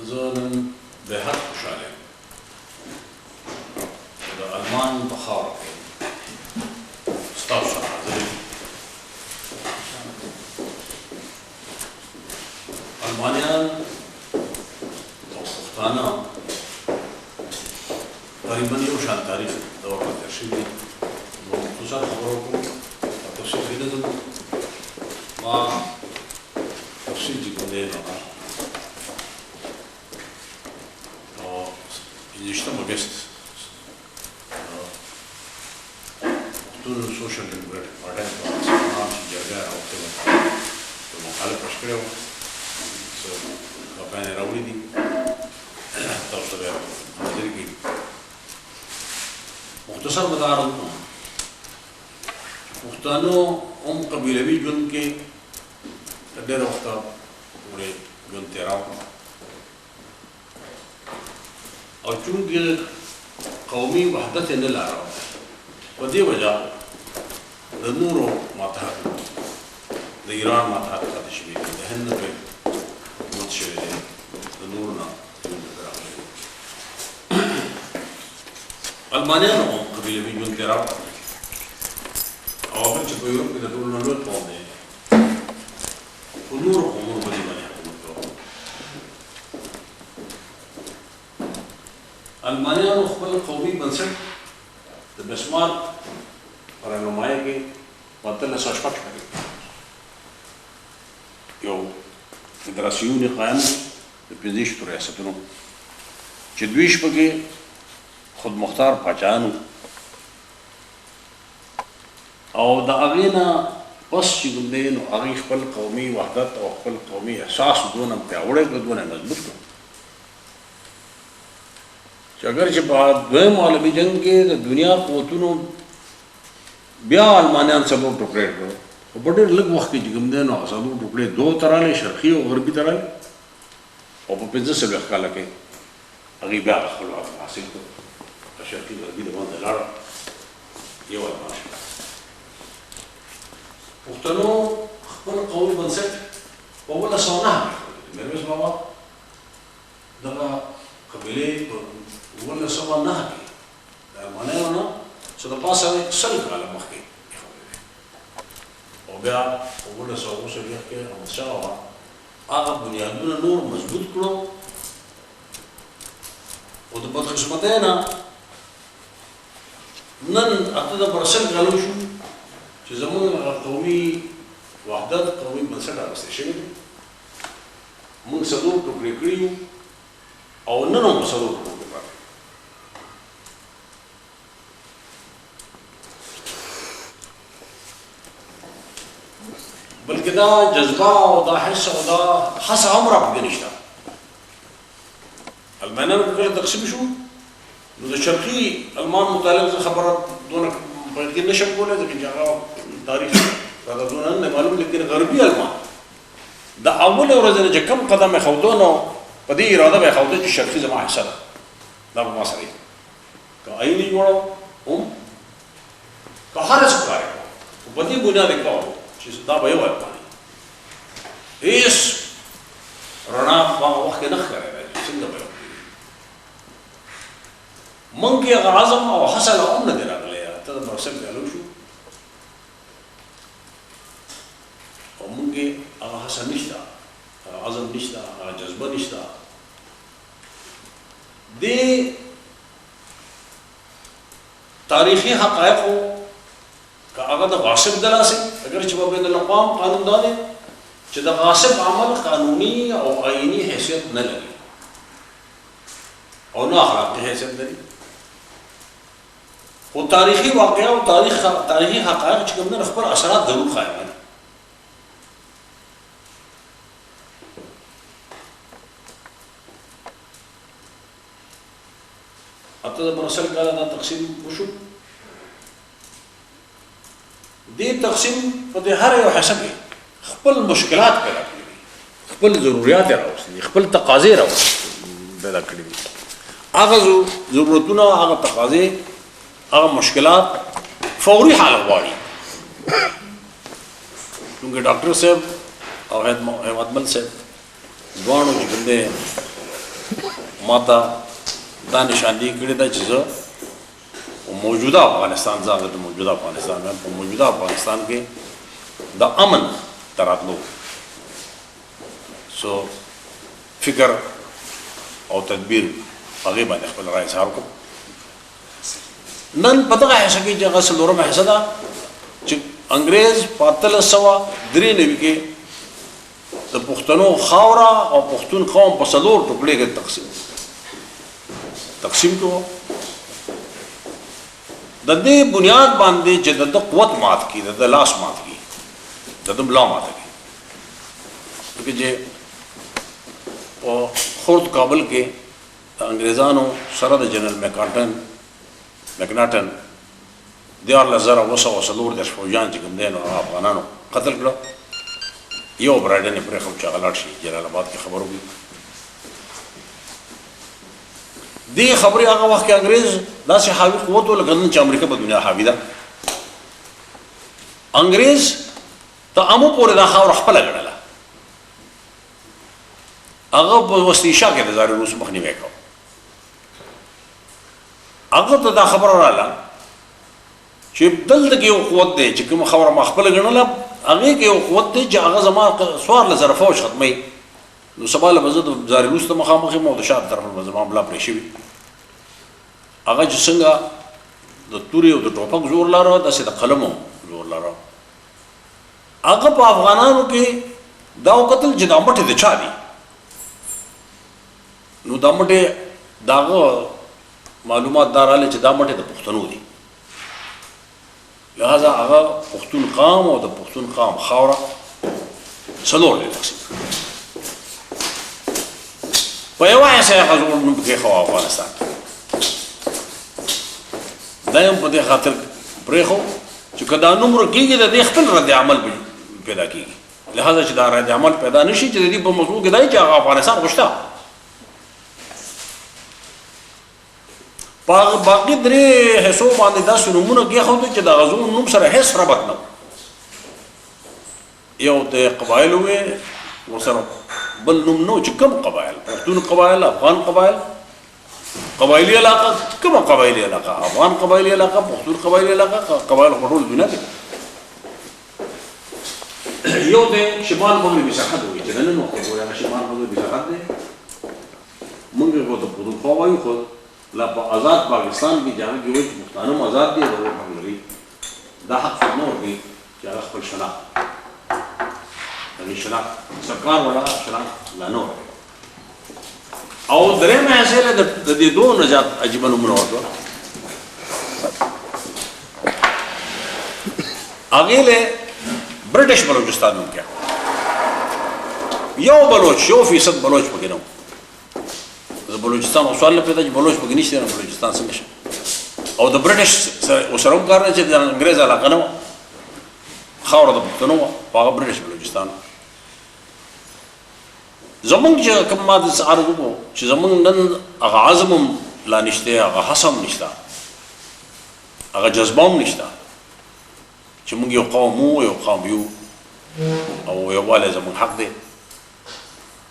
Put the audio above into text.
زه بهد خوشحاله یم د المان په خاوره کې ستاسو سره حاضر یم. المانیان او پښتانه تقریبا یو شان تاریخ د ورته تېر شوي دي. نو مختصر خبره وکړو او تفصیل کې نه ځم. ما تفصیل چې کوم دی نو پنځویشتم اګست پښتون سوشل ډیموکراټیک پارټۍ په افغانستان چې جرګه راوښتې وه یو مقاله پېښ کړې وه، څه کاپیان یې راوړي دي، تاسو ته بیا حاضر کړي. مختصر به دا عرض وکړم چې پښتانه هم قبیلوي ژوند کې تر ډېره وخته پورې ژوند تېراوه، او چونکې قومي وحدت یې نه لاره په دې وجه د نورو ماتحتو د ایران ماتحت پاتې شوي دي، د هند نه پرې حکومت شوی دی، د نورو نه راغلی دی. المانیانو هم قبیلوي ژوند تېراوه، او هغه چې په یورپ کې د ټولو نه لوی قوم دی په نورو قومونو په دې باندې حکومت کوي. المانیانو خپل قومي بنسټ د بسمارک په رهنمایۍ کې په 1806 کې یو فدراسیون یې قایم کړ د 25 ریاستونو چې دوی پکې خودمختار پاچاهان وو، او د هغې نه پس چې کوم دی نو هغوی خپل قومي وحدت او خپل قومي احساس دونه پیاوړی کړ، دونه مضبوط کړ چې اگر چې په دویم عالمي جنګ کې د دنیا قوتونو بیا المانیان څلور ټوکړې کړو، خو په ډېر لږ وخت کې چې کوم دی نو هغه څلور ټوکړې دوه ته راغلې، شرقي او غربي ته راغلې، او په 15 کاله کې هغوی بیا خپلواک حاصل کړو. شرقي غربي د باندې لاړه، یو المان شو. پښتنو خپل قومي بنسټ په 1909 کې میرویس بابا دغه قبیلې په 1909 کې د المانیانو نه څه د پاسه 100 کاله مخکې ایښودی دی، او بیا په 1959 کې احمدشاه بابا هغه بنیادونه نور مضبوط کړو، او د بدقسمتۍ نه نن 8% کالو شو چې زموږ قومي وحدت قومي بنسټ رامنځته شوی دی. موږ څلور ټوکرې کړي یو، او نن هم څلور ټوکرې پاتې. بلکې دا جذبه او دا حس او دا هڅه هم راپکې نشته. المانیانو که کله تقسیم شو نو د شرقي المان متعلق زه خبره دونه په یقین نشم کولی، ځکه چې هغه تاریخ راته دونه نه معلوم، لیکن غربي المان د اولې ورځې نه چې کوم قدم ایښودو نو په دې اراده به یې ایښوده چې شرقي زما حصه ده، دا به ما سره وي، که آیین یې جوړو هم که هر څه کار یې کوو، خو په دې بنیاد یې کوو چې دا به یو المان وي. هېڅ رڼا په هغه وخت کې نه ښکارېده چې څنګه به یو موږ کې هغه عزم او هڅه لا هم نه دی راغلی. 8% کالو شو او موږ کې هغه هڅه نشته، هغه عزم نشته، هغه جذبه نشته. دې تاریخي حقایقو که هغه د غاصب د لاسې، اگر چې په بین الاقوام قانون دا دی چې د غاصب عمل قانوني او آئیني حیثیت نه لري او نه اخلاقي حیثیت لري، خو تاریخي واقعه او تاریخي حقایق چې کوم نه خپل اثرات ضرور قائم دي. اته د برسل کاله دا تقسیم وشو، دې تقسیم په دې هر یو حسب خپل مشکلات پیدا کړي دي، خپل ضرورت راوستي دي، خپل تقاضې راوستي پیدا کړي دي. هغه ضرورتونه، هغه تقاضې، هغه مشکلات فوري حل غواړي. چونکې ډاکټر صاحب او هیوادمل صاحب دواړو چې کوم دی ما ته دا نشاندهي کړې ده چې زه موجوده افغانستان زه هغه د موجوده افغانستان وایم په موجوده افغانستان کې د امن ته راتلو سو فکر او تدبیر هغې باندې خپل رای اظهار وکړم نن په دغه حصه کې چې هغه څلورمه حصه ده چې انګریز په 1893 کې د پښتنو خاوره او پښتون قوم په 4 ټوکړې کې تقسیم کړو د دې بنیاد باندې چې د قوت مات کی د لاس مات کی د ملا مات کی چې په خورد کابل کې انګریزانو سره د جنرال مکناټن 14,240 فوجان چې کوم دي نو افغانانو قتل کړو یو برایډن یې پرېښود چې هغه لاړ شي جلال آباد کې خبر وکړي دې خبرې هغه وخت کې انګریز داسې حاوي قوت و لکه نن چې امریکا په دنیا حاوي ده انګریز ته امو پورې دا خاوره خپله ګڼله هغه په وسطي شا کې د زار روس مخنیوی کوه هغه ته دا خبره راغله چې دلته کې یو قوت دی چې کومه خبره ما خپله ګڼله هغې کې یو قوت دی چې هغه زما 14,000 فوج ختموي نو سبا له به زه د زار روس ته مخامخ یم او د شا طرف به زما ملا پرې شوي هغه چې څنګه د تورې او د ټوپک زور لاره داسې د قلمو زور لاره هغه په افغانانو کې دا وکتل چې دا مټې د چا دي نو دا مټې د هغه معلومات دا راغلی چې دا مټې د پښتنو دي لہذا هغه پښتون قام او د پښتون قام خاوره 4 دی تقسیم په یوه حصه یې هغه زموږ نوم پکېښود افغانستان دا هم په دې خاطر پرېښود چې که دا نوم ورکېږي د دې خپل رد عمل پیدا کېږي لہذا چې دا رد عمل پیدا نه شي چې د دې په موضوع کې دا چې هغه افغانستان غوښته په باقي 3 حصو باندې داسې نومونه کېښودل چې د هغه نوم سره هېڅ ربط نه یو د قبایلو وې ورسره بل نوم نه و چې کوم قبایل پښتون قبایل افغان قبایل قبایلي علاقه کومه قبایلي علاقه افغان قبایلي علاقه پښتون قبایلي علاقه قبایل په ټول دنیا کې یو د شمال مغربي سرحد وي چې نن وخت وایي هغه شمال مغربي سرحد دی موږ یې ورته پښتونخوا وایو خو لا په آزاد پاکستان کې چې هغه کې وایي چې پښتانه هم آزاد دي او حق لري دا حق څوک نه ورکوي چې هغه خپل شناخت یعنې شناخت سرکار ولا شناخت لا نه ورکوي او درېیمه حصه یې د دې دوه نه زیات عجیبه نومونه ورکړل هغې له برټش بلوچستان نوم کړی یو بلوچ یو فیصد بلوچ پکې نه و د بلوچستان او سوال پیدا چې بلوچ پکې نشته نو بلوچستان څنګه شي او د برټش سره هم کار نه چې د انګریز علاقه نه وه خاوره د پښتنو وه په هغه برټش بلوچستان زمونږ چې کوم ما داسې عرض وکړو چې زمونږ نن هغه عزم هم لا نشته هغه هڅه هم نشته هغه جذبه هم نشته چې موږ یو قوم وو یو قوم یو او یووالی زمونږ حق دی